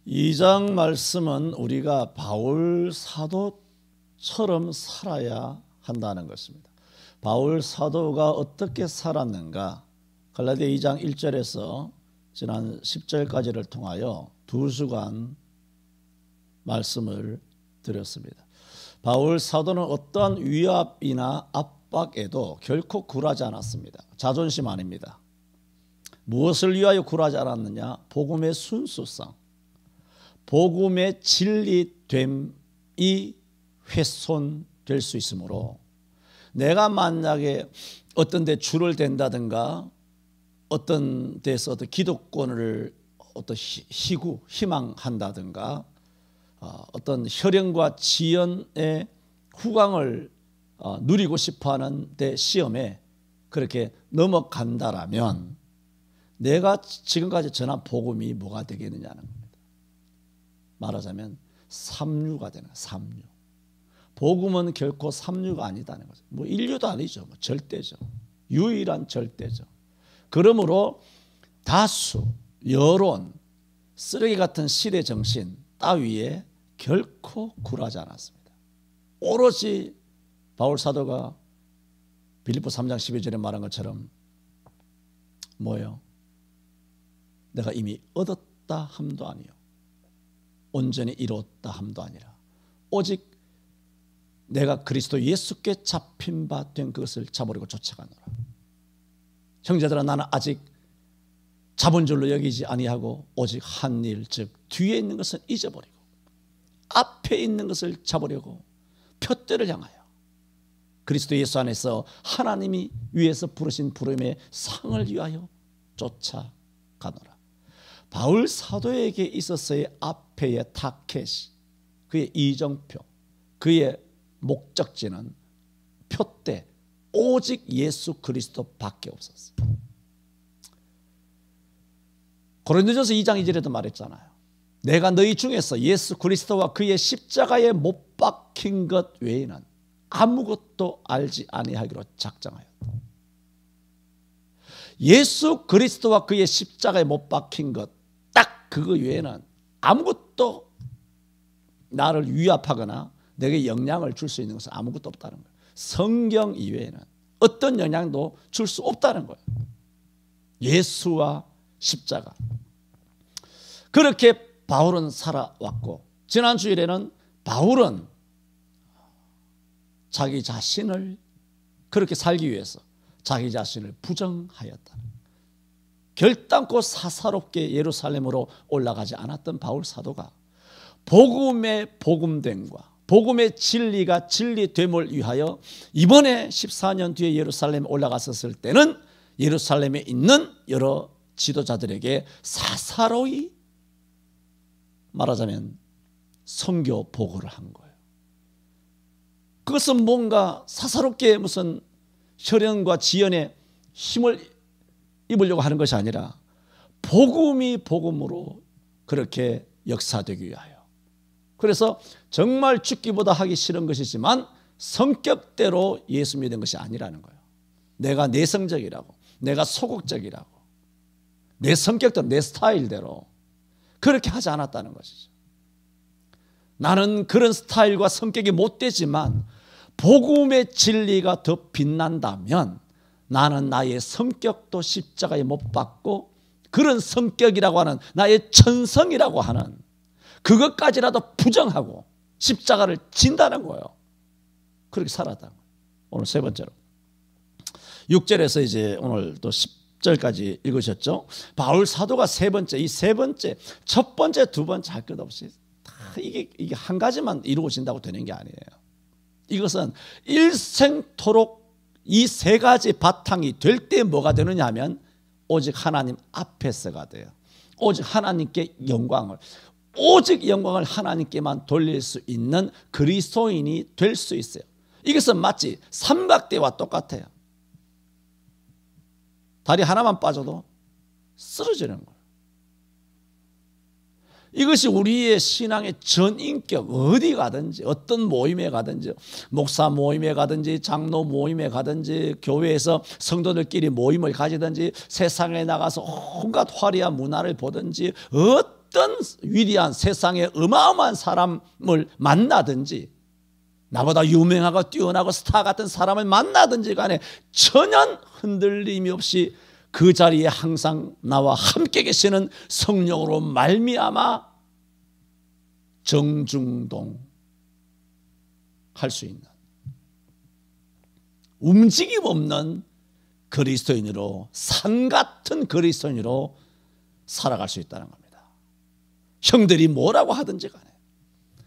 2장 말씀은 우리가 바울 사도처럼 살아야 한다는 것입니다. 바울 사도가 어떻게 살았는가? 갈라디아 2장 1절에서 지난 10절까지를 통하여 2주간 말씀을 드렸습니다. 바울 사도는 어떠한 위압이나 압박에도 결코 굴하지 않았습니다. 자존심 아닙니다. 무엇을 위하여 굴하지 않았느냐? 복음의 순수성, 복음의 진리됨이 훼손될 수 있으므로 내가 만약에 어떤 데 줄을 댄다든가 어떤 데서 어떤 기득권을 어떤 희망한다든가 어떤 혈연과 지연의 후광을 누리고 싶어하는 데 시험에 그렇게 넘어간다라면 내가 지금까지 전한 복음이 뭐가 되겠느냐는 겁니다. 말하자면 삼류가 되는 거예요. 삼류. 복음은 결코 삼류가 아니다는 거죠. 뭐 인류도 아니죠. 뭐 절대죠. 유일한 절대죠. 그러므로 다수, 여론, 쓰레기 같은 시대 정신 따위에 결코 굴하지 않았습니다. 오로지 바울 사도가 빌립보 3장 12절에 말한 것처럼 뭐예요? 내가 이미 얻었다 함도 아니요 온전히 이루었다 함도 아니라 오직 내가 그리스도 예수께 잡힌 바 된 그것을 잡으려고 쫓아가노라. 형제들아, 나는 아직 잡은 줄로 여기지 아니하고 오직 한 일, 즉 뒤에 있는 것은 잊어버리고 앞에 있는 것을 잡으려고 표대를 향하여 그리스도 예수 안에서 하나님이 위에서 부르신 부름의 상을 위하여 쫓아가노라. 바울 사도에게 있어서의 앞에의 타켓이, 그의 이정표, 그의 목적지는 표대 오직 예수 그리스도밖에 없었어요. 고린도전서 2장 2절에도 말했잖아요. 내가 너희 중에서 예수 그리스도와 그의 십자가에 못 박힌 것 외에는 아무것도 알지 아니하기로 작정하였다. 예수 그리스도와 그의 십자가에 못 박힌 것, 딱 그거 외에는 아무것도 나를 위압하거나 내게 영향을 줄 수 있는 것은 아무것도 없다는 거예요. 성경 이외에는 어떤 영향도 줄 수 없다는 거예요. 예수와 십자가. 그렇게 바울은 살아왔고, 지난 주일에는 바울은 자기 자신을 그렇게 살기 위해서 자기 자신을 부정하였다. 결단코 사사롭게 예루살렘으로 올라가지 않았던 바울 사도가 복음의 복음됨과 복음의 진리가 진리됨을 위하여 이번에 14년 뒤에 예루살렘에 올라갔었을 때는 예루살렘에 있는 여러 지도자들에게 사사로이 말하자면 선교 보고를 한 거예요. 그것은 뭔가 사사롭게 무슨 혈연과 지연에 힘을 입으려고 하는 것이 아니라 복음이 복음으로 그렇게 역사되기 위하여. 그래서 정말 죽기보다 하기 싫은 것이지만 성격대로 예수 믿은 것이 아니라는 거예요. 내가 내성적이라고, 내가 소극적이라고, 내 성격대로, 내 스타일대로 그렇게 하지 않았다는 것이죠. 나는 그런 스타일과 성격이 못 되지만 복음의 진리가 더 빛난다면 나는 나의 성격도 십자가에 못 박고 그런 성격이라고 하는 나의 천성이라고 하는 그것까지라도 부정하고 십자가를 진다는 거예요. 그렇게 살았다는 거예요. 오늘 세 번째로 6절에서 이제 오늘 또 10절까지 읽으셨죠. 바울 사도가 세 번째, 이 세 번째, 첫 번째, 두 번째 할 것 없이 다 이게 한 가지만 이루어진다고 되는 게 아니에요. 이것은 일생토록 이 세 가지 바탕이 될 때 뭐가 되느냐 하면 오직 하나님 앞에서가 돼요. 오직 하나님께 영광을, 오직 영광을 하나님께만 돌릴 수 있는 그리스도인이 될 수 있어요. 이것은 마치 삼각대와 똑같아요. 다리 하나만 빠져도 쓰러지는 거예요. 이것이 우리의 신앙의 전인격, 어디 가든지 어떤 모임에 가든지 목사 모임에 가든지 장로 모임에 가든지 교회에서 성도들끼리 모임을 가지든지 세상에 나가서 온갖 화려한 문화를 보든지 어떤 위대한 세상의 어마어마한 사람을 만나든지 나보다 유명하고 뛰어나고 스타 같은 사람을 만나든지 간에 전혀 흔들림이 없이 그 자리에 항상 나와 함께 계시는 성령으로 말미암아 정중동 할 수 있는 움직임 없는 그리스도인으로 산 같은 그리스도인으로 살아갈 수 있다는 겁니다. 형들이 뭐라고 하든지 간에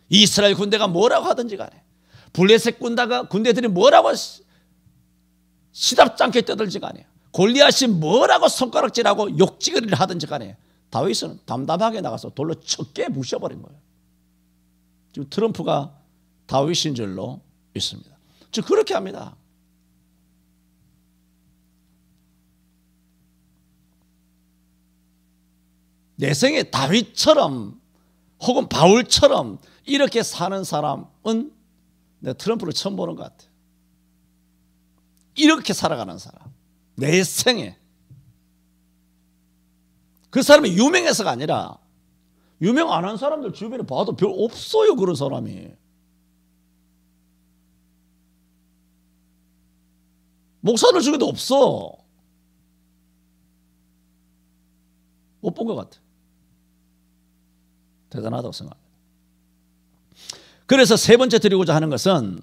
이스라엘 군대가 뭐라고 하든지 간에 블레셋 군대들이 뭐라고 시답지 않게 떠들지 간에 골리앗이 뭐라고 손가락질하고 욕지거리를 하든지 간에 다윗은 담담하게 나가서 돌로 척게 부셔버린 거예요. 지금 트럼프가 다윗인 줄로 있습니다. 즉 그렇게 합니다. 내생에 다윗처럼 혹은 바울처럼 이렇게 사는 사람은 내가 트럼프를 처음 보는 것 같아요. 이렇게 살아가는 사람. 내생에. 그 사람이 유명해서가 아니라 유명 안 한 사람들 주변에 봐도 별 없어요. 그런 사람이. 목사들 중에도 없어. 못 본 것 같아. 대단하다고 생각합니다. 그래서 세 번째 드리고자 하는 것은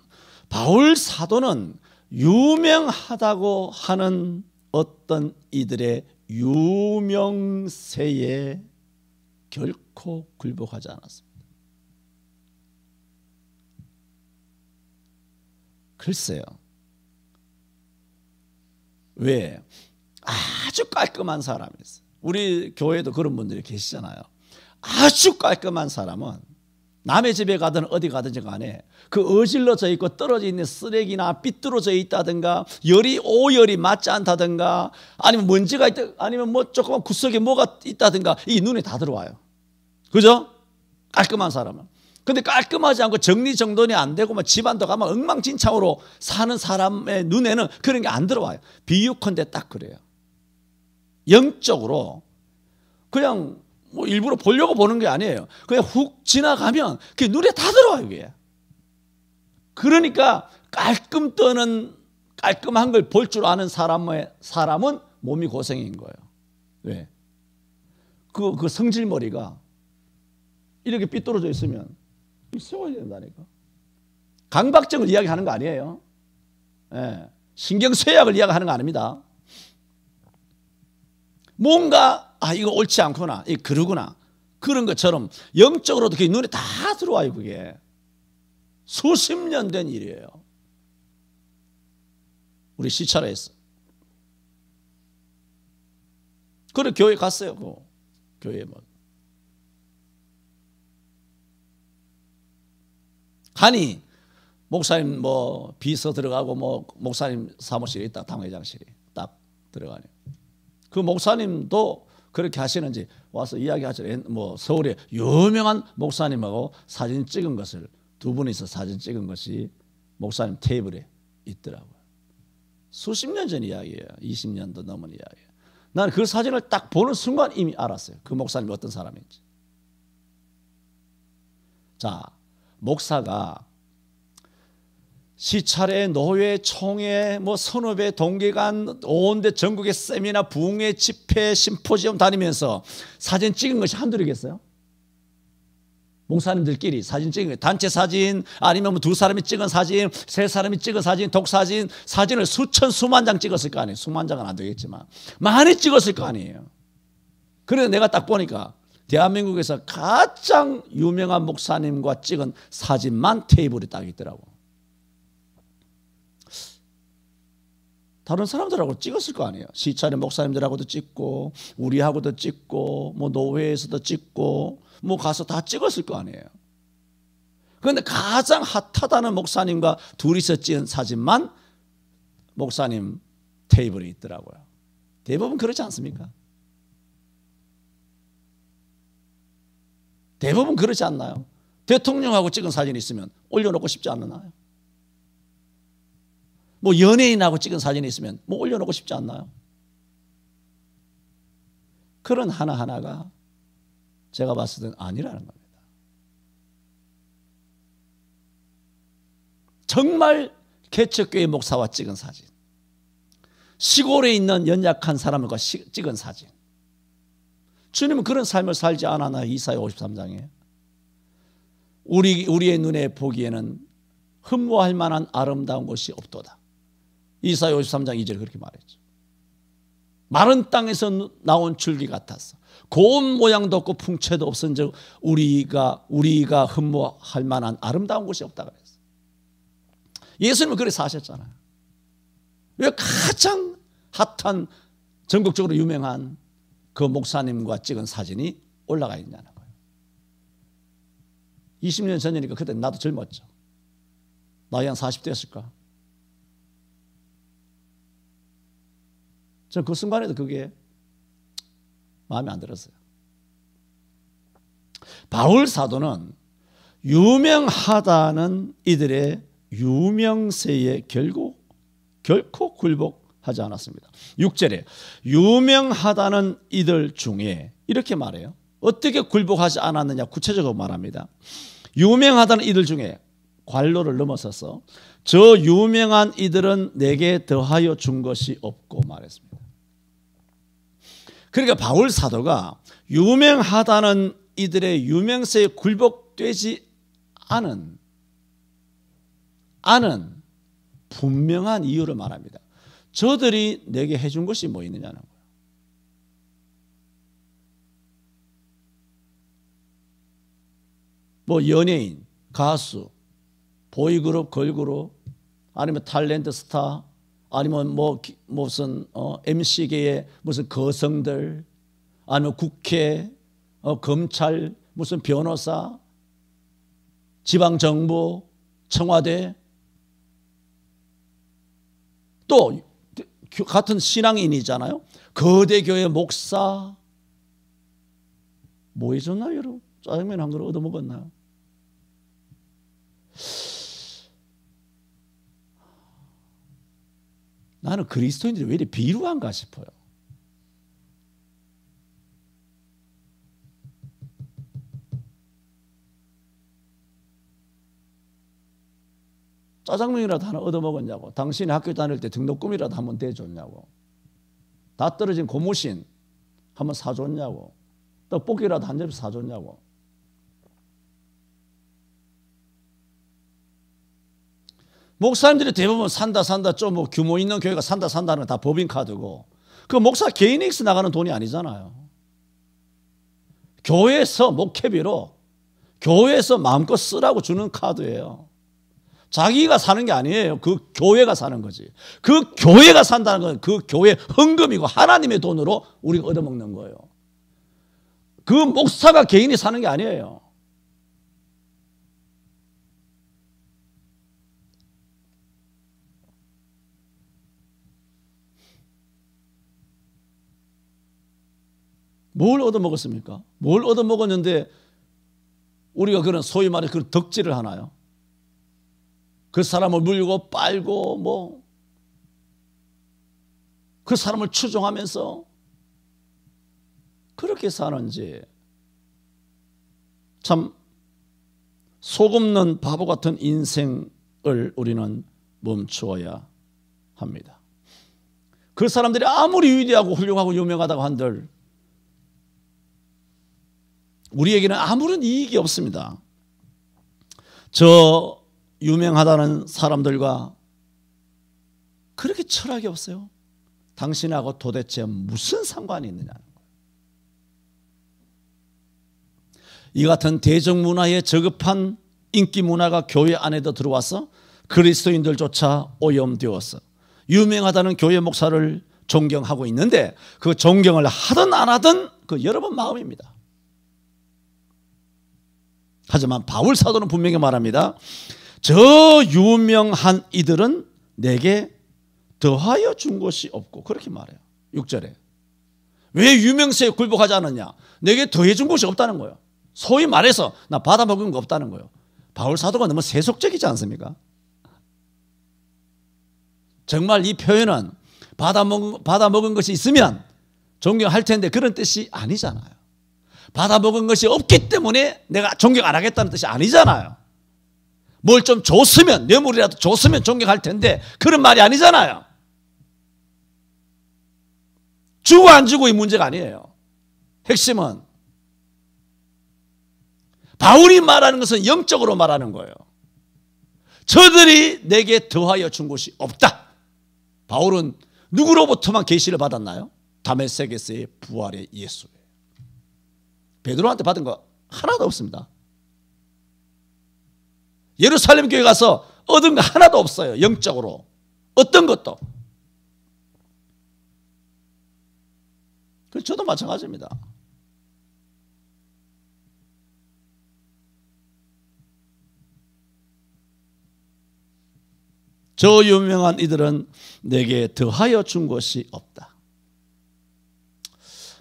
바울 사도는 유명하다고 하는 어떤 이들의 유명세에 결코 굴복하지 않았습니다. 글쎄요. 왜? 아주 깔끔한 사람이 있어요. 우리 교회도 그런 분들이 계시잖아요. 아주 깔끔한 사람은 남의 집에 가든 어디 가든지 간에 그 어질러져 있고 떨어져 있는 쓰레기나 삐뚤어져 있다든가 오열이 맞지 않다든가 아니면 먼지가 있다 아니면 뭐 조그만 구석에 뭐가 있다든가 이 눈에 다 들어와요. 그죠? 깔끔한 사람은. 근데 깔끔하지 않고 정리정돈이 안 되고 뭐 집안도 가면 엉망진창으로 사는 사람의 눈에는 그런 게 안 들어와요. 비유컨대 딱 그래요. 영적으로 그냥 뭐 일부러 보려고 보는 게 아니에요. 그냥 훅 지나가면 그게 눈에 다 들어와요. 그게. 그러니까 깔끔한 걸 볼 줄 아는 사람은 몸이 고생인 거예요. 왜? 그 성질머리가 이렇게 삐뚤어져 있으면 세워야 된다니까. 강박증을 이야기하는 거 아니에요. 예. 신경쇠약을 이야기하는 거 아닙니다. 뭔가 이거 옳지 않구나, 이거 그러구나 그런 것처럼 영적으로도 그게 눈에 다 들어와요. 그게 수십 년 된 일이에요. 우리 시찰에서 그래 교회 갔어요. 그 교회 뭐 가니 목사님 뭐 비서 들어가고 뭐 목사님 사무실에 있다 당회장실에 딱 들어가네. 그 목사님도 그렇게 하시는지 와서 이야기하죠. 뭐 서울에 유명한 목사님하고 사진 찍은 것을 두 분이서 사진 찍은 것이 목사님 테이블에 있더라고요. 수십 년 전 이야기예요. 20년도 넘은 이야기예요. 나는 그 사진을 딱 보는 순간 이미 알았어요. 그 목사님이 어떤 사람인지. 자, 목사가 시찰회, 노회, 총회, 뭐 선후배, 동기간, 온데 전국의 세미나, 부흥회, 집회, 심포지엄 다니면서 사진 찍은 것이 한둘이겠어요? 목사님들끼리 사진 찍은 거, 단체 사진, 아니면 뭐 두 사람이 찍은 사진, 세 사람이 찍은 사진, 독사진, 사진을 수만 장 찍었을 거 아니에요. 수만 장은 안 되겠지만 많이 찍었을 거 아니에요. 그래서 내가 딱 보니까 대한민국에서 가장 유명한 목사님과 찍은 사진만 테이블에 딱 있더라고. 다른 사람들하고 찍었을 거 아니에요. 시찰의 목사님들하고도 찍고 우리하고도 찍고 뭐 노회에서도 찍고 뭐 가서 다 찍었을 거 아니에요. 그런데 가장 핫하다는 목사님과 둘이서 찍은 사진만 목사님 테이블에 있더라고요. 대부분 그렇지 않습니까? 대부분 그렇지 않나요? 대통령하고 찍은 사진이 있으면 올려놓고 싶지 않나요? 뭐 연예인하고 찍은 사진이 있으면 뭐 올려놓고 싶지 않나요? 그런 하나하나가 제가 봤을 때는 아니라는 겁니다. 정말 개척교회 목사와 찍은 사진, 시골에 있는 연약한 사람과 찍은 사진. 주님은 그런 삶을 살지 않았나요? 이사야 53장에. 우리의 눈에 보기에는 흠모할 만한 아름다운 것이 없도다. 이사야 53장 2절 그렇게 말했죠. 마른 땅에서 나온 줄기 같았어. 고운 모양도 없고 풍채도 없은즉 우리가 흠모할 만한 아름다운 것이 없다 그랬어요. 예수님은 그렇게 사셨잖아요. 왜 가장 핫한 전국적으로 유명한 그 목사님과 찍은 사진이 올라가 있냐는 거예요. 20년 전이니까 그때 나도 젊었죠. 나이 한 40대였을까? 전 그 순간에도 그게 마음에 안 들었어요. 바울 사도는 유명하다는 이들의 유명세에 결코 굴복하지 않았습니다. 6절에 유명하다는 이들 중에 이렇게 말해요. 어떻게 굴복하지 않았느냐 구체적으로 말합니다. 유명하다는 이들 중에 관로를 넘어서서 저 유명한 이들은 내게 더하여 준 것이 없고 말했습니다. 그러니까 바울 사도가 유명하다는 이들의 유명세에 굴복되지 않은 분명한 이유를 말합니다. 저들이 내게 해준 것이 뭐 있느냐는 거예요. 뭐 연예인, 가수, 보이그룹, 걸그룹, 아니면 탤런트 스타, 아니면 뭐 무슨 MC계의 무슨 거성들, 아니면 국회, 검찰, 무슨 변호사, 지방정부, 청와대, 또 같은 신앙인이잖아요. 거대 교회 목사. 뭐 해줬나요, 여러분? 짜장면 한 그릇 얻어먹었나요? 나는 그리스도인들이 왜 이렇게 비루한가 싶어요. 짜장면이라도 하나 얻어먹었냐고. 당신이 학교 다닐 때 등록금이라도 한번 대줬냐고. 다 떨어진 고무신 한번 사줬냐고. 떡볶이라도 한 접시 사줬냐고. 목사님들이 대부분 산다 좀 뭐 규모 있는 교회가 산다는 건 다 법인카드고, 그 목사 개인에서 나가는 돈이 아니잖아요. 교회에서 목회비로 교회에서 마음껏 쓰라고 주는 카드예요. 자기가 사는 게 아니에요. 그 교회가 사는 거지. 그 교회가 산다는 건 그 교회 헌금이고 하나님의 돈으로 우리가 얻어먹는 거예요. 그 목사가 개인이 사는 게 아니에요. 뭘 얻어먹었습니까? 뭘 얻어먹었는데 우리가 그런 소위 말해 그런 덕질을 하나요? 그 사람을 물고 빨고 뭐 그 사람을 추종하면서 그렇게 사는지 참 속없는 바보 같은 인생을 우리는 멈추어야 합니다. 그 사람들이 아무리 위대하고 훌륭하고 유명하다고 한들 우리에게는 아무런 이익이 없습니다. 저 유명하다는 사람들과 그렇게 철학이 없어요. 당신하고 도대체 무슨 상관이 있느냐는 거예요. 이 같은 대중문화에 저급한 인기 문화가 교회 안에도 들어와서 그리스도인들조차 오염되어서 유명하다는 교회 목사를 존경하고 있는데 그 존경을 하든 안 하든 그 여러분 마음입니다. 하지만 바울 사도는 분명히 말합니다. 저 유명한 이들은 내게 더하여 준 것이 없고 그렇게 말해요. 6절에. 왜 유명세에 굴복하지 않았냐? 내게 더해 준 것이 없다는 거예요. 소위 말해서 나 받아먹은 거 없다는 거예요. 바울 사도가 너무 세속적이지 않습니까? 정말 이 표현은 받아먹은 것이 있으면 존경할 텐데 그런 뜻이 아니잖아요. 받아먹은 것이 없기 때문에 내가 존경 안 하겠다는 뜻이 아니잖아요. 뭘 좀 줬으면, 뇌물이라도 줬으면 존경할 텐데 그런 말이 아니잖아요. 주고 안 주고의 문제가 아니에요. 핵심은 바울이 말하는 것은 영적으로 말하는 거예요. 저들이 내게 더하여 준 것이 없다. 바울은 누구로부터만 계시를 받았나요? 다메섹에서의 부활의 예수예요. 베드로한테 받은 거 하나도 없습니다. 예루살렘 교회 가서 얻은 거 하나도 없어요. 영적으로 어떤 것도. 그래서 저도 마찬가지입니다. 저 유명한 이들은 내게 더하여 준 것이 없다.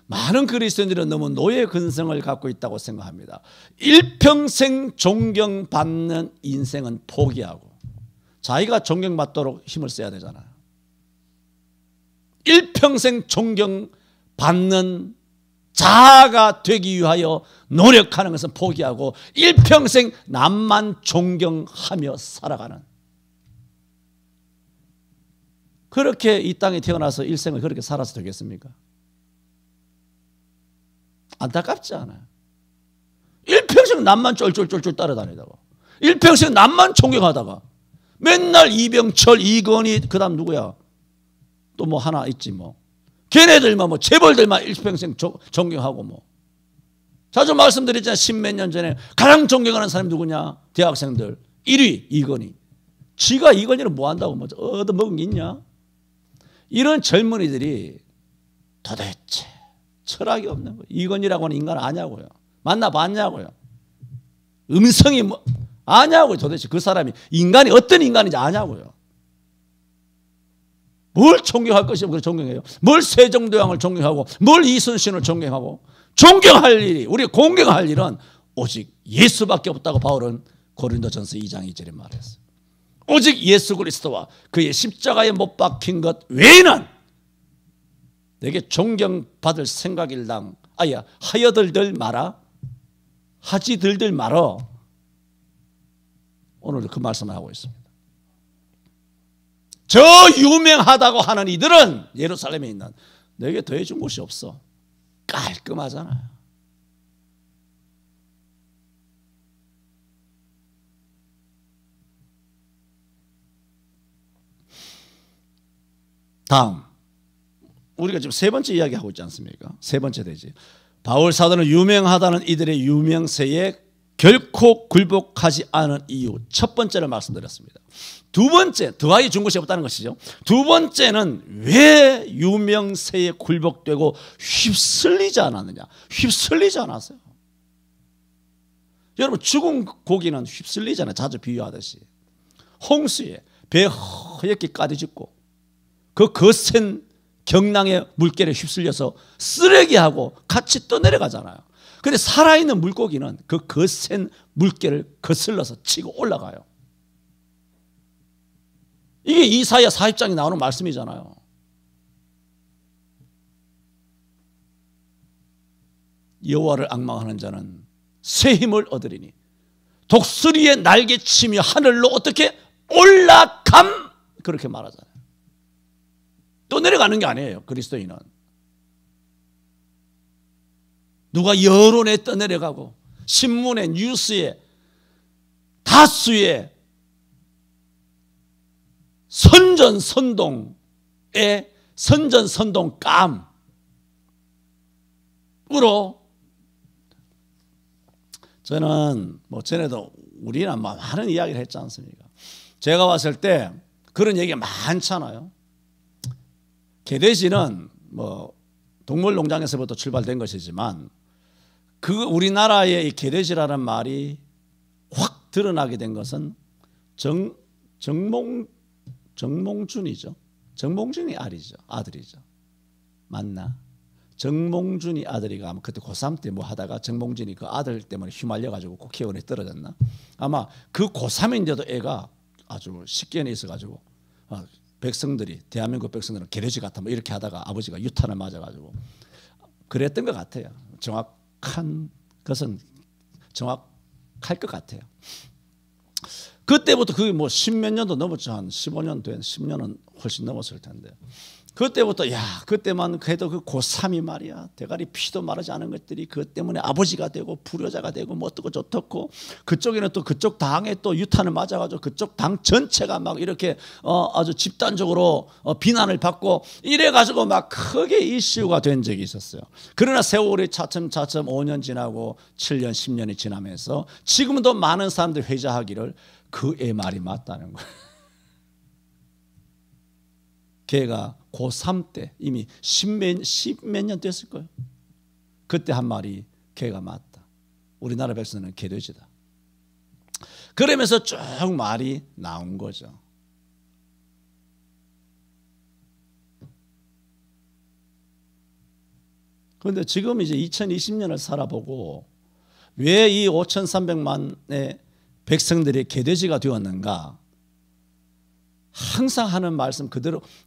많은 그리스도인들은 너무 노예 근성을 갖고 있다고 생각합니다. 일평생 존경받는 인생은 포기하고 자기가 존경받도록 힘을 써야 되잖아요. 일평생 존경받는 자아가 되기 위하여 노력하는 것은 포기하고 일평생 남만 존경하며 살아가는, 그렇게 이 땅에 태어나서 일생을 그렇게 살아서 되겠습니까? 안타깝지 않아요. 일평생 남만 쫄쫄쫄쫄 따라다니다가 일평생 남만 존경하다가 맨날 이병철, 이건희, 그 다음 누구야? 또 뭐 하나 있지 뭐. 걔네들만 뭐 재벌들만 일평생 존경하고 뭐. 자주 말씀드렸잖아요. 십몇 년 전에 가장 존경하는 사람이 누구냐? 대학생들 1위 이건희. 지가 이건희는 뭐 한다고 뭐 얻어먹은 게 있냐? 이런 젊은이들이 도대체 철학이 없는 거예요. 이건희라고 하는 인간을 아냐고요. 만나봤냐고요. 음성이 뭐 아냐고요. 도대체 그 사람이 인간이 어떤 인간인지 아냐고요. 뭘 존경할 것이 없고 존경해요. 뭘 세종대왕을 존경하고 뭘 이순신을 존경하고. 존경할 일이, 우리가 공경할 일은 오직 예수밖에 없다고 바울은 고린도전서 2장 2절에 말했어요. 오직 예수 그리스도와 그의 십자가에 못 박힌 것 외에는 내게 존경받을 생각일랑 아야 하여들들 마라, 하지들들 말어. 오늘 그 말씀을 하고 있습니다. 저 유명하다고 하는 이들은 예루살렘에 있는 내게 더해준 곳이 없어. 깔끔하잖아요. 다음, 우리가 지금 세 번째 이야기하고 있지 않습니까? 세 번째 되지. 바울 사도는 유명하다는 이들의 유명세에 결코 굴복하지 않은 이유, 첫 번째를 말씀드렸습니다. 두 번째, 더하여 준 것이 없다는 것이죠. 두 번째는 왜 유명세에 굴복되고 휩쓸리지 않았느냐? 휩쓸리지 않았어요. 여러분, 죽은 고기는 휩쓸리잖아요. 자주 비유하듯이. 홍수에 배 허옇게 까디짓고 그 거센 경랑의 물결에 휩쓸려서 쓰레기하고 같이 떠내려가잖아요. 그런데 살아있는 물고기는 그 거센 물결을 거슬러서 치고 올라가요. 이게 이사야 40장에 나오는 말씀이잖아요. 여호와를 앙망하는 자는 새 힘을 얻으리니 독수리의 날개치며 하늘로 어떻게 올라감, 그렇게 말하잖아요. 또 내려가는 게 아니에요. 그리스도인은 누가 여론에 떠내려가고 신문에, 뉴스에, 다수의 선전선동감으로, 저는 뭐 전에도 우리는 많은 이야기를 했지 않습니까? 제가 봤을 때 그런 얘기가 많잖아요. 개돼지는 뭐 동물농장에서부터 출발된 것이지만 그 우리나라의 이 개돼지라는 말이 확 드러나게 된 것은 정몽준이죠. 정몽준이 아들이죠. 맞나? 정몽준이 아들이가 아마 그때 고3 때 뭐 하다가 정몽준이 그 아들 때문에 휘말려가지고 국회의원에 떨어졌나? 아마 그 고3인데도 애가 아주 식견이 있어가지고 백성들이, 대한민국 백성들은 개돼지 같아 뭐 이렇게 하다가 아버지가 유탄을 맞아가지고 그랬던 것 같아요. 정확한 것은 정확할 것 같아요. 그때부터 그게 뭐 10몇 년도 넘었죠. 한 15년 된 10년은 훨씬 넘었을 텐데. 그때부터 그때만 해도 그 고3이 말이야. 대가리 피도 마르지 않은 것들이 그것 때문에 아버지가 되고 불효자가 되고 뭐 어떻고 저떻고, 그쪽에는 또 그쪽 당에 또 유탄을 맞아가지고 그쪽 당 전체가 막 이렇게 아주 집단적으로 비난을 받고 이래가지고 막 크게 이슈가 된 적이 있었어요. 그러나 세월이 차츰차츰 5년 지나고 7년 10년이 지나면서 지금도 많은 사람들이 회자하기를 그의 말이 맞다는 거예요. 걔가 고3 때 이미 십몇 년 됐을 거예요. 그때 한 말이 걔가 맞다. 우리나라 백성은 개돼지다. 그러면서 쭉 말이 나온 거죠. 그런데 지금 이제 2020년을 살아보고 왜 이 5,300만의 백성들이 개돼지가 되었는가? 항상 하는 말씀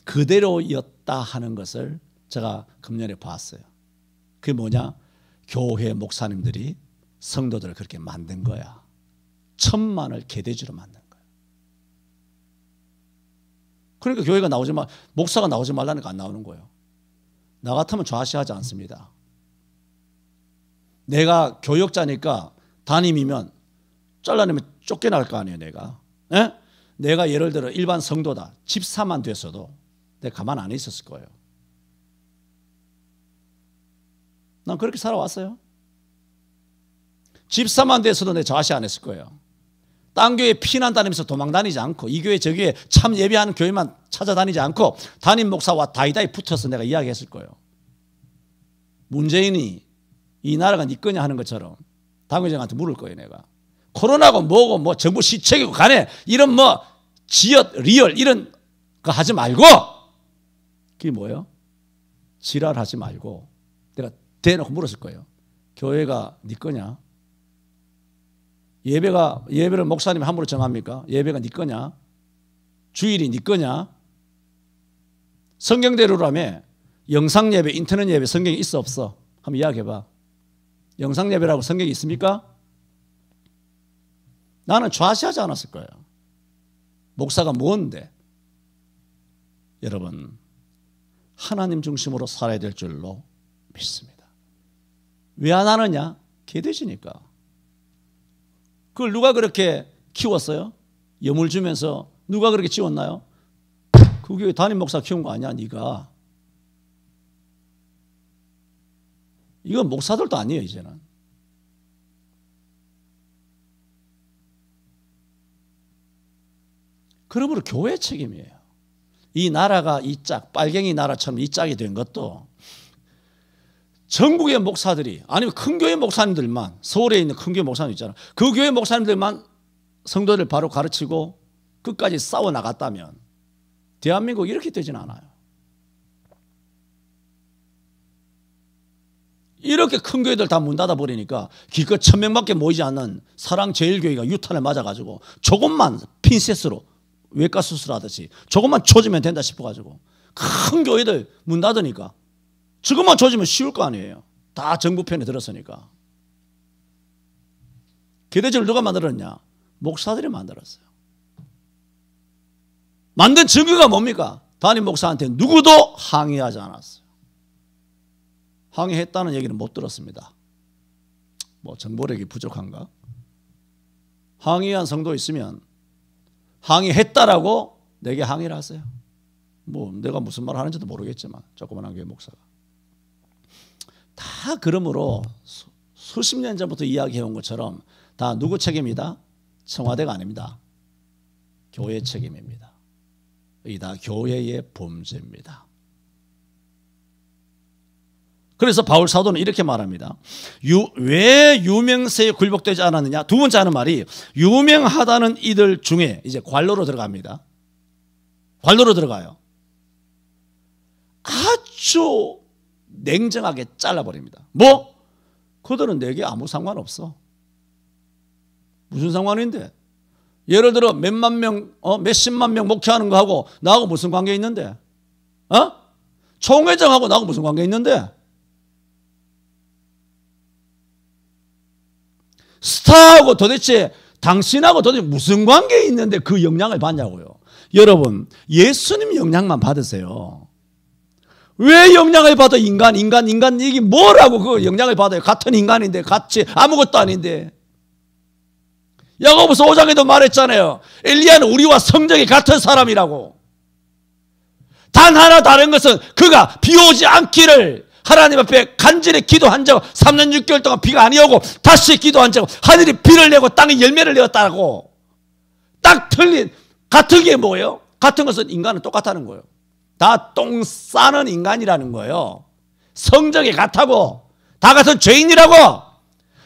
그대로였다 하는 것을 제가 금년에 봤어요. 그게 뭐냐? 교회 목사님들이 성도들을 그렇게 만든 거야. 천만을 개돼지로 만든 거야. 그러니까 교회가 목사가 나오지 말라니까 안 나오는 거예요. 나 같으면 좌시하지 않습니다. 내가 교역자니까 담임이면 잘라내면 쫓겨날 거 아니에요, 내가. 에? 내가 예를 들어 일반 성도다. 집사만 됐어도 내가 가만 안 있었을 거예요. 난 그렇게 살아왔어요. 집사만 됐어도 내 좌시 안 했을 거예요. 딴 교회 피난 다니면서 도망 다니지 않고 이 교회 저 교회 참 예배하는 교회만 찾아다니지 않고 담임 목사와 다이다이 붙어서 내가 이야기했을 거예요. 문재인이 이 나라가 네 거냐 하는 것처럼 당회장한테 물을 거예요, 내가. 코로나고 뭐고 뭐 정부 시책이고 간에 이런 뭐 지읒 리얼 이런 거 하지 말고, 그게 뭐예요? 지랄하지 말고 내가 대놓고 물었을 거예요. 교회가 네 거냐? 예배를 목사님이 함부로 정합니까? 예배가 네 거냐? 주일이 네 거냐? 성경대로라며 영상 예배, 인터넷 예배 성경이 있어 없어? 한번 이야기해봐. 영상 예배라고 성경이 있습니까? 나는 좌시하지 않았을 거예요. 목사가 뭔데? 여러분, 하나님 중심으로 살아야 될 줄로 믿습니다. 왜 안 하느냐? 개돼지니까. 그걸 누가 그렇게 키웠어요? 염을 주면서 누가 그렇게 지웠나요? 그 교회 담임 목사 키운 거 아니야, 네가. 이건 목사들도 아니에요, 이제는. 그러므로 교회 책임이에요. 이 나라가 이 짝, 빨갱이 나라처럼 이 짝이 된 것도 전국의 목사들이, 아니면 큰 교회 목사님들만, 서울에 있는 큰 교회 목사님 있잖아. 그 교회 목사님들만 성도들 바로 가르치고 끝까지 싸워 나갔다면 대한민국 이렇게 되진 않아요. 이렇게 큰 교회들 다 문 닫아 버리니까 기껏 1,000명밖에 모이지 않는 사랑제일교회가 유탄을 맞아가지고 조금만 핀셋으로 외과 수술하듯이 조금만 조지면 된다 싶어가지고 큰 교회들 문 닫으니까 조금만 조지면 쉬울 거 아니에요. 다 정부 편에 들었으니까. 개돼지를 누가 만들었냐? 목사들이 만들었어요. 만든 증거가 뭡니까? 담임 목사한테 누구도 항의하지 않았어요. 항의했다는 얘기는 못 들었습니다. 뭐 정보력이 부족한가? 항의한 성도 있으면 항의했다라고 내게 항의를 하세요. 뭐 내가 무슨 말 하는지도 모르겠지만 조그만한 교회 목사가. 다 그러므로 수십 년 전부터 이야기해온 것처럼 다 누구 책임이다? 청와대가 아닙니다. 교회 책임입니다. 이 다 교회의 범죄입니다. 그래서 바울 사도는 이렇게 말합니다. 왜 유명세에 굴복되지 않았느냐? 두 번째 하는 말이 유명하다는 이들 중에 이제 관로로 들어갑니다. 관로로 들어가요. 아주 냉정하게 잘라버립니다. 뭐? 그들은 내게 아무 상관없어. 무슨 상관인데? 예를 들어 몇만 명, 몇십만 명 목회하는 거하고 나하고 무슨 관계 있는데? 총회장하고 나하고 무슨 관계 있는데? 스타하고 도대체 당신하고 도대체 무슨 관계 있는데 그 영향을 받냐고요. 여러분, 예수님 영향만 받으세요. 왜 영향을 받아? 인간 이게 뭐라고 그 영향을 받아요? 같은 인간인데, 같이 아무것도 아닌데. 야고보서 5장에도 말했잖아요. 엘리야는 우리와 성정이 같은 사람이라고. 단 하나 다른 것은 그가 비 오지 않기를 하나님 앞에 간절히 기도한 적, 3년 6개월 동안 비가 아니오고 다시 기도한 적, 하늘이 비를 내고 땅이 열매를 내었다고. 딱 틀린, 같은 게 뭐예요? 같은 것은 인간은 똑같다는 거예요. 다 똥 싸는 인간이라는 거예요. 성적이 같다고. 다 같은 죄인이라고.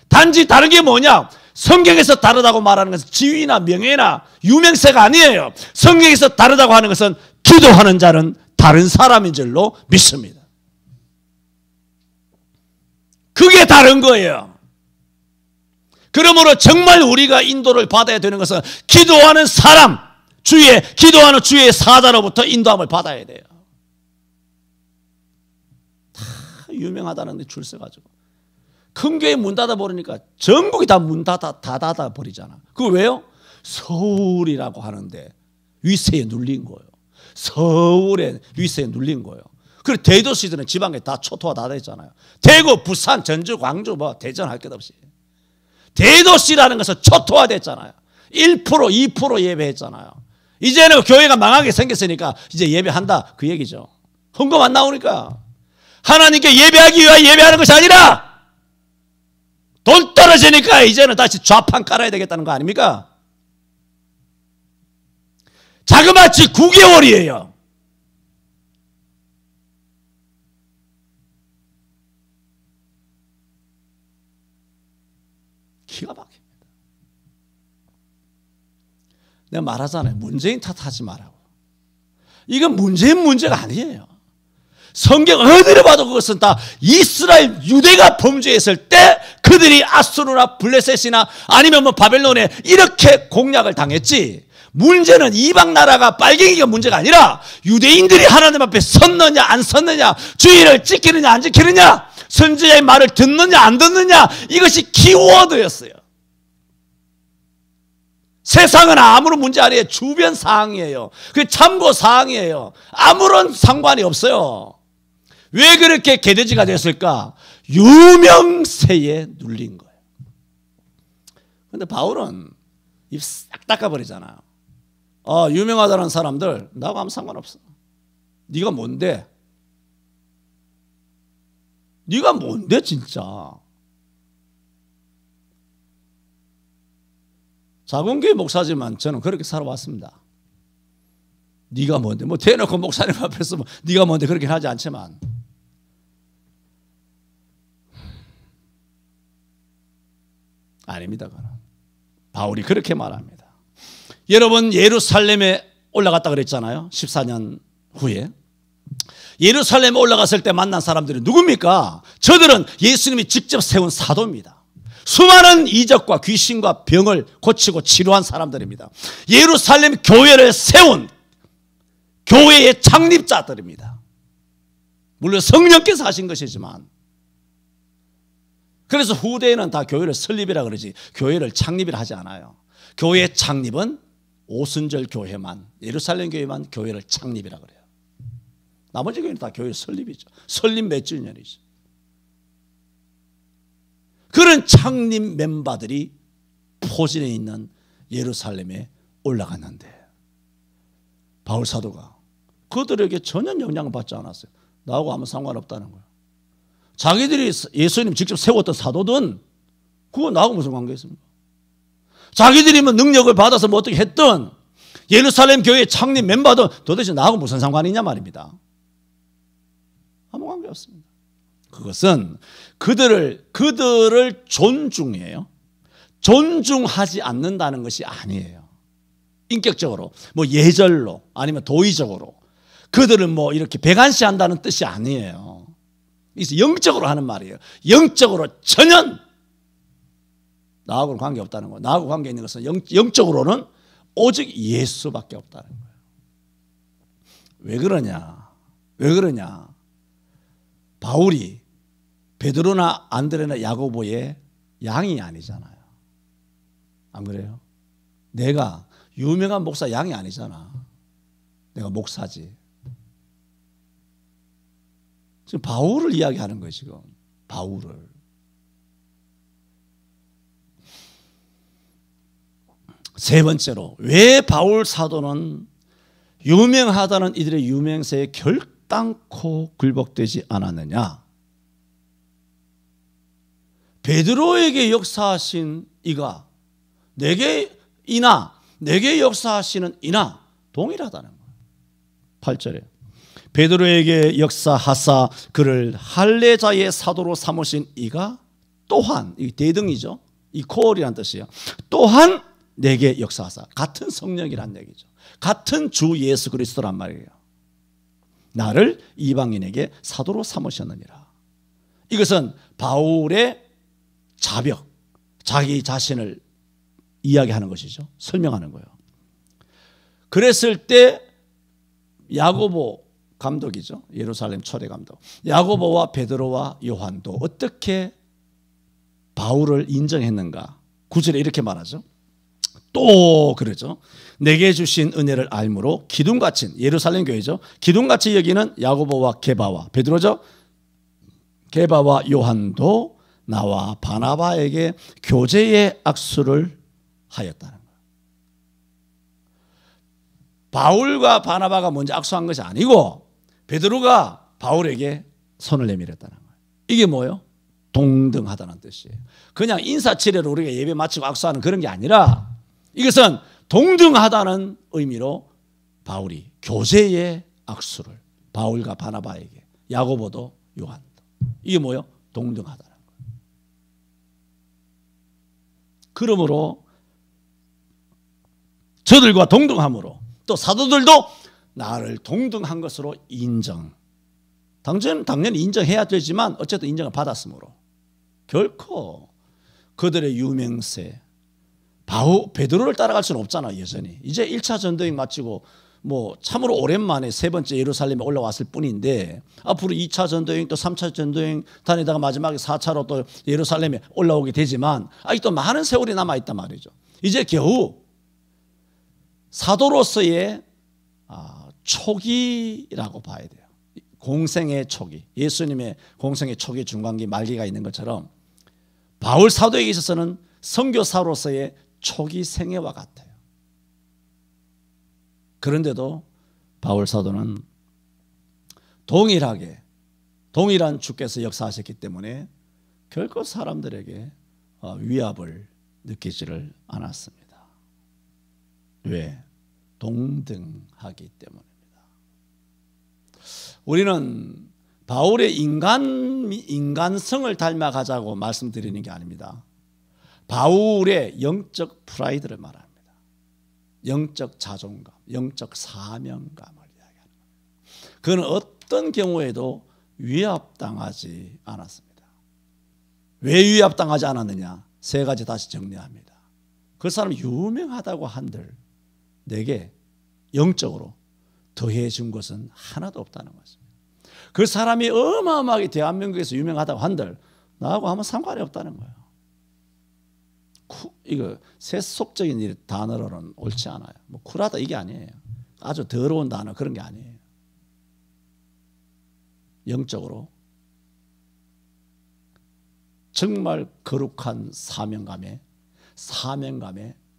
단지 다른 게 뭐냐? 성경에서 다르다고 말하는 것은 지위나 명예나 유명세가 아니에요. 성경에서 다르다고 하는 것은 기도하는 자는 다른 사람인 줄로 믿습니다. 그게 다른 거예요. 그러므로 정말 우리가 인도를 받아야 되는 것은 기도하는 사람, 기도하는 주의 사자로부터 인도함을 받아야 돼요. 다 유명하다는데 줄 서가지고. 큰 교회 문 닫아 버리니까 전국이 다 문 닫아 버리잖아. 그거 왜요? 서울이라고 하는데 위세에 눌린 거예요. 서울의 위세에 눌린 거예요. 그리고 대도시들은 지방에 다 초토화 다 됐잖아요. 대구, 부산, 전주, 광주, 대전 할 것 없이. 대도시라는 것은 초토화 됐잖아요. 1%, 2% 예배했잖아요. 이제는 교회가 망하게 생겼으니까 이제 예배한다 그 얘기죠. 헌금 안 나오니까. 하나님께 예배하기 위해 예배하는 것이 아니라 돈 떨어지니까 이제는 다시 좌판 깔아야 되겠다는 거 아닙니까? 자그마치 9개월이에요. 기가 막힙니다. 내가 말하잖아요. 문재인 탓하지 말라고. 이건 문재인 문제가 아니에요. 성경 어디를 봐도 그것은 다 이스라엘 유대가 범죄했을 때 그들이 아수르나 블레셋이나 아니면 바벨론에 이렇게 공략을 당했지. 문제는 이방 나라가 빨갱이가 문제가 아니라 유대인들이 하나님 앞에 섰느냐 안 섰느냐, 주의를 지키느냐 안 지키느냐, 선지자의 말을 듣느냐 안 듣느냐, 이것이 키워드였어요. 세상은 아무런 문제 아니에요. 주변 사항이에요. 그 참고 사항이에요. 아무런 상관이 없어요. 왜 그렇게 개돼지가 됐을까? 유명세에 눌린 거예요. 그런데 바울은 입 싹 닦아버리잖아요. 유명하다는 사람들 나하고 아무 상관없어. 네가 뭔데? 네가 뭔데 진짜? 작은교회 목사지만 저는 그렇게 살아왔습니다. 네가 뭔데? 대놓고 목사님 앞에서 네가 뭔데 그렇게 하지 않지만 아닙니다. 그는. 바울이 그렇게 말합니다. 여러분 예루살렘에 올라갔다 그랬잖아요. 14년 후에. 예루살렘에 올라갔을 때 만난 사람들이 누굽니까? 저들은 예수님이 직접 세운 사도입니다. 수많은 이적과 귀신과 병을 고치고 치료한 사람들입니다. 예루살렘 교회를 세운 교회의 창립자들입니다. 물론 성령께서 하신 것이지만, 그래서 후대에는 다 교회를 설립이라 그러지 교회를 창립이라 하지 않아요. 교회 창립은 오순절 교회만, 예루살렘 교회만 교회를 창립이라 그래요. 나머지 교회는 다 교회 설립이죠. 설립 몇 주년이죠. 그런 창립 멤버들이 포진해 있는 예루살렘에 올라갔는데 바울 사도가 그들에게 전혀 영향을 받지 않았어요. 나하고 아무 상관없다는 거예요. 자기들이 예수님 직접 세웠던 사도든 그거 나하고 무슨 관계 있습니까? 자기들이 능력을 받아서 어떻게 했든 예루살렘 교회 창립 멤버든 도대체 나하고 무슨 상관이냐 말입니다. 아무 관계 없습니다. 그것은 그들을 존중해요. 존중하지 않는다는 것이 아니에요. 인격적으로, 예절로, 아니면 도의적으로 그들을 이렇게 배관시한다는 뜻이 아니에요. 그래서 영적으로 하는 말이에요. 영적으로 전혀 나하고는 관계없다는 거예요. 나하고 관계 있는 것은 영적으로는 오직 예수밖에 없다는 거예요. 왜 그러냐? 왜 그러냐? 바울이 베드로나 안드레나 야고보의 양이 아니잖아요. 안 그래요? 내가 유명한 목사 양이 아니잖아. 내가 목사지. 지금 바울을 이야기하는 거예요. 지금 바울을. 세 번째로 왜 바울 사도는 유명하다는 이들의 유명세에 결단코 굴복되지 않았느냐? 베드로에게 역사하신 이가 내게 역사하시는 이나 동일하다는 거예요. 8절에 베드로에게 역사하사 그를 할례자의 사도로 삼으신 이가 또한, 이 대등이죠. 이 코올이란 뜻이에요. 또한 내게 역사하사, 같은 성령이란 얘기죠. 같은 주 예수 그리스도란 말이에요. 나를 이방인에게 사도로 삼으셨느니라. 이것은 바울의 자벽, 자기 자신을 이야기하는 것이죠. 설명하는 거예요. 그랬을 때 야고보 감독이죠. 예루살렘 초대 감독. 야고보와 베드로와 요한도 어떻게 바울을 인정했는가? 9절에 이렇게 말하죠. 또 그러죠. 내게 주신 은혜를 알므로 기둥같이, 예루살렘 교회죠. 기둥같이 여기는 야고보와 게바와 베드로죠. 게바와 요한도 나와 바나바에게 교제의 악수를 하였다는 거예요. 바울과 바나바가 먼저 악수한 것이 아니고 베드로가 바울에게 손을 내밀었다는 거예요. 이게 뭐예요? 동등하다는 뜻이에요. 그냥 인사치레로 우리가 예배 마치고 악수하는 그런 게 아니라 이것은 동등하다는 의미로 바울이 교제의 악수를, 바울과 바나바에게, 야고보도 요한도, 이게 뭐예요? 동등하다는 거예요. 그러므로 저들과 동등함으로 또 사도들도 나를 동등한 것으로 인정. 당연히 인정해야 되지만 어쨌든 인정을 받았으므로 결코 그들의 유명세, 베드로를 따라갈 수는 없잖아. 여전히 이제 1차 전도행 마치고 뭐 참으로 오랜만에 세 번째 예루살렘에 올라왔을 뿐인데 앞으로 2차 전도행 또 3차 전도행 다니다가 마지막에 4차로 또 예루살렘에 올라오게 되지만 아직도 많은 세월이 남아있단 말이죠. 이제 겨우 사도로서의 초기라고 봐야 돼요. 공생의 초기, 예수님의 공생의 초기, 중간기, 말기가 있는 것처럼 바울 사도에게 있어서는 선교사로서의 초기 생애와 같아요. 그런데도 바울 사도는 동일한 주께서 역사하셨기 때문에 결코 사람들에게 위압을 느끼지를 않았습니다. 왜? 동등하기 때문입니다. 우리는 바울의 인간성을 닮아가자고 말씀드리는 게 아닙니다. 바울의 영적 프라이드를 말합니다. 영적 자존감, 영적 사명감을 이야기하는 거예요. 그는 어떤 경우에도 위압당하지 않았습니다. 왜 위압당하지 않았느냐? 세 가지 다시 정리합니다. 그 사람이 유명하다고 한들 내게 영적으로 더해 준 것은 하나도 없다는 것입니다. 그 사람이 어마어마하게 대한민국에서 유명하다고 한들 나하고 아무 상관이 없다는 거예요. 이거 세속적인 단어로는 옳지 않아요. 뭐 쿨하다 이게 아니에요. 아주 더러운 단어 그런 게 아니에요. 영적으로 정말 거룩한 사명감에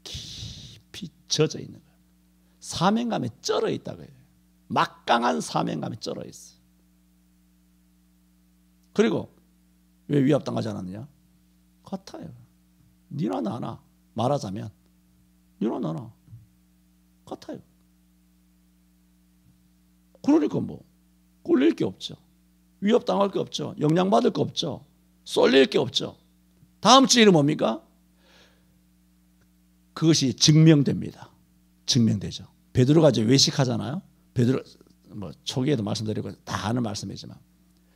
깊이 젖어 있는 거예요. 사명감에 쩔어 있다고 해요. 막강한 사명감에 쩔어 있어. 그리고 왜 위압당하지 않았느냐? 같아요. 니나 나나 말하자면 니나 나나 같아요. 그러니까 뭐 꿀릴 게 없죠. 위협당할 게 없죠. 영향받을 게 없죠. 쏠릴 게 없죠. 다음 주일은 뭡니까? 그것이 증명됩니다. 증명되죠. 베드로가 이제 외식하잖아요. 베드로 뭐 초기에도 말씀드리고 다 아는 말씀이지만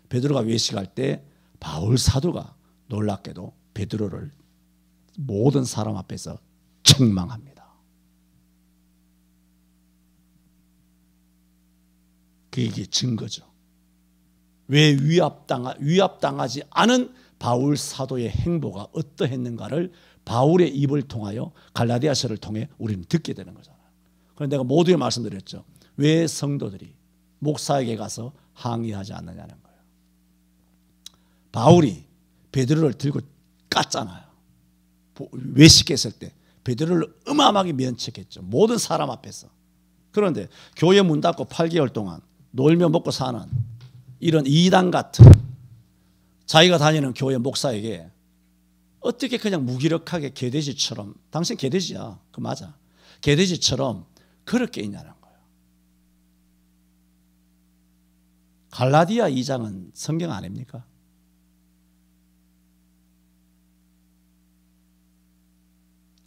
베드로가 외식할 때 바울 사도가 놀랍게도 베드로를 모든 사람 앞에서 책망합니다. 그게 증거죠. 왜 위압당하지 않은 바울 사도의 행보가 어떠했는가를 바울의 입을 통하여 갈라디아서를 통해 우리는 듣게 되는 거잖아요. 그런데 내가 모두에 말씀드렸죠. 왜 성도들이 목사에게 가서 항의하지 않느냐는 거예요. 바울이 베드로를 들고 깠잖아요. 외식했을 때 베드로를 어마어마하게 면책했죠. 모든 사람 앞에서. 그런데 교회 문 닫고 8개월 동안 놀며 먹고 사는 이런 이단 같은 자기가 다니는 교회 목사에게 어떻게 그냥 무기력하게 개돼지처럼, 당신 개돼지야, 그 맞아, 개돼지처럼 그렇게 있냐는 거예요. 갈라디아 2장은 성경 아닙니까?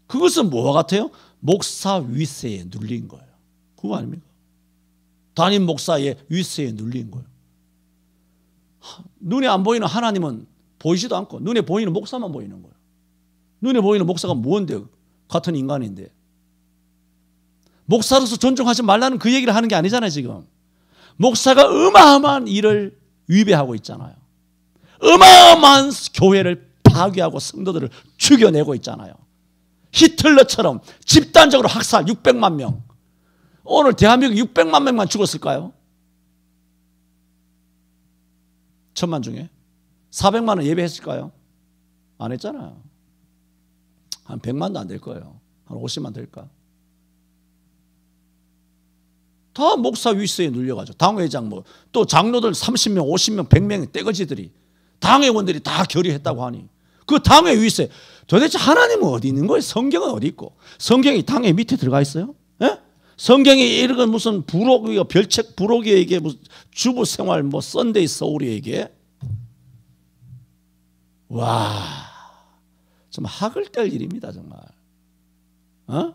그것은 뭐와 같아요? 목사 위세에 눌린 거예요. 그거 아닙니까? 담임 목사의 위세에 눌린 거예요. 눈에 안 보이는 하나님은 보이지도 않고 눈에 보이는 목사만 보이는 거예요. 눈에 보이는 목사가 뭔데? 같은 인간인데. 목사로서 존중하지 말라는 그 얘기를 하는 게 아니잖아요, 지금. 목사가 어마어마한 일을 위배하고 있잖아요. 어마어마한 교회를 파괴하고 성도들을 죽여내고 있잖아요. 히틀러처럼 집단적으로 학살 600만 명. 오늘 대한민국 600만 명만 죽었을까요? 1000만 중에 400만은 예배했을까요? 안 했잖아요. 한 100만도 안 될 거예요. 한 50만 될까? 다 목사 위세에 눌려가지고 당회장 뭐 또 장로들 30명, 50명, 100명의 떼거지들이 당회원들이 다 결의했다고 하니 그 당회 위세 도대체 하나님은 어디 있는 거예요? 성경은 어디 있고? 성경이 당회 밑에 들어가 있어요? 예? 성경이 이런 무슨 부록이가 별책 부록이에게 무슨 주부 생활 뭐 썬데이 서울이에게 와, 좀 학을 뗄 일입니다 정말. 어?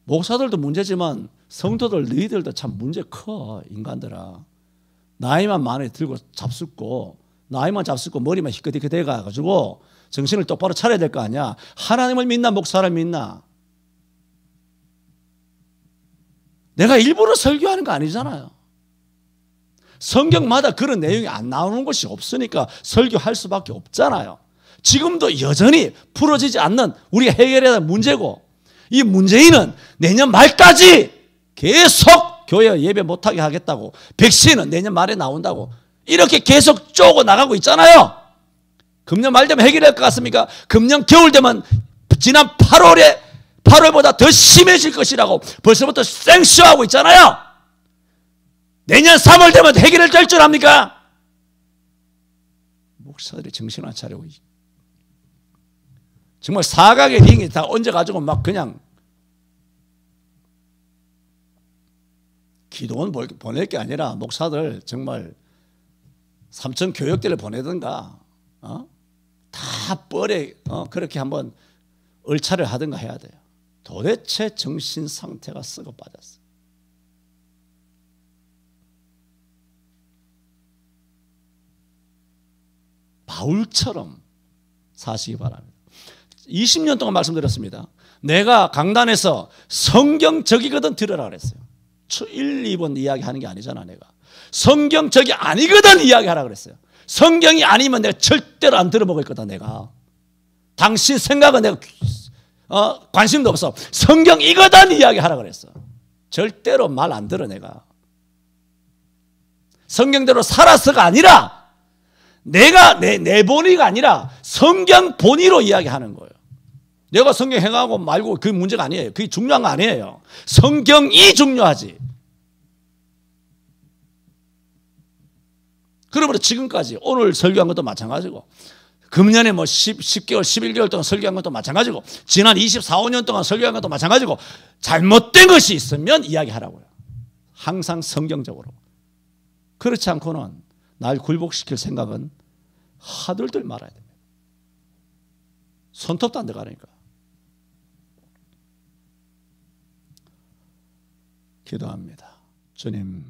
목사들도 문제지만 성도들 너희들도 참 문제 커. 인간들아. 나이만 많이 들고 잡숫고 나이만 잡숫고 머리만 희끗희끗 해가지고 정신을 똑바로 차려야 될 거 아니야. 하나님을 믿나 목사를 믿나. 내가 일부러 설교하는 거 아니잖아요. 성경마다 그런 내용이 안 나오는 것이 없으니까 설교할 수밖에 없잖아요. 지금도 여전히 풀어지지 않는 우리가 해결해야 할 문제고 이 문재인은 내년 말까지 계속 교회 예배 못하게 하겠다고 백신은 내년 말에 나온다고 이렇게 계속 쪼고 나가고 있잖아요. 금년 말 되면 해결할 것 같습니까? 금년 겨울 되면 지난 8월보다 더 심해질 것이라고 벌써부터 생쇼하고 있잖아요. 내년 3월 되면 해결을 될 줄 압니까? 목사들이 정신 안 차리고 정말 사각의 링이 다 얹어가지고 막 그냥 기도원 보낼 게 아니라 목사들 정말 삼천 교역대를 보내든가 다 뻘에 그렇게 한번 얼차를 하든가 해야 돼요. 도대체 정신 상태가 썩어 빠졌어요. 바울처럼 사시기 바랍니다. 20년 동안 말씀드렸습니다. 내가 강단에서 성경적이거든 들으라 그랬어요. 1, 2번 이야기하는 게 아니잖아. 내가 성경적이 아니거든 이야기하라 그랬어요. 성경이 아니면 내가 절대로 안 들어먹을 거다. 내가 당신 생각은 내가 관심도 없어. 성경이거든 이야기하라 그랬어. 절대로 말 안 들어. 내가 성경대로 살아서가 아니라 내가 내 본의가 아니라 성경 본의로 이야기하는 거예요. 내가 성경 행하고 말고 그 문제가 아니에요. 그게 중요한 거 아니에요. 성경이 중요하지. 그러므로 지금까지 오늘 설교한 것도 마찬가지고 금년에 뭐 10개월, 11개월 동안 설교한 것도 마찬가지고 지난 24, 5년 동안 설교한 것도 마찬가지고 잘못된 것이 있으면 이야기하라고요. 항상 성경적으로. 그렇지 않고는 날 굴복시킬 생각은 하들들 말아야 됩니다. 손톱도 안 들어가니까. 기도합니다. 주님,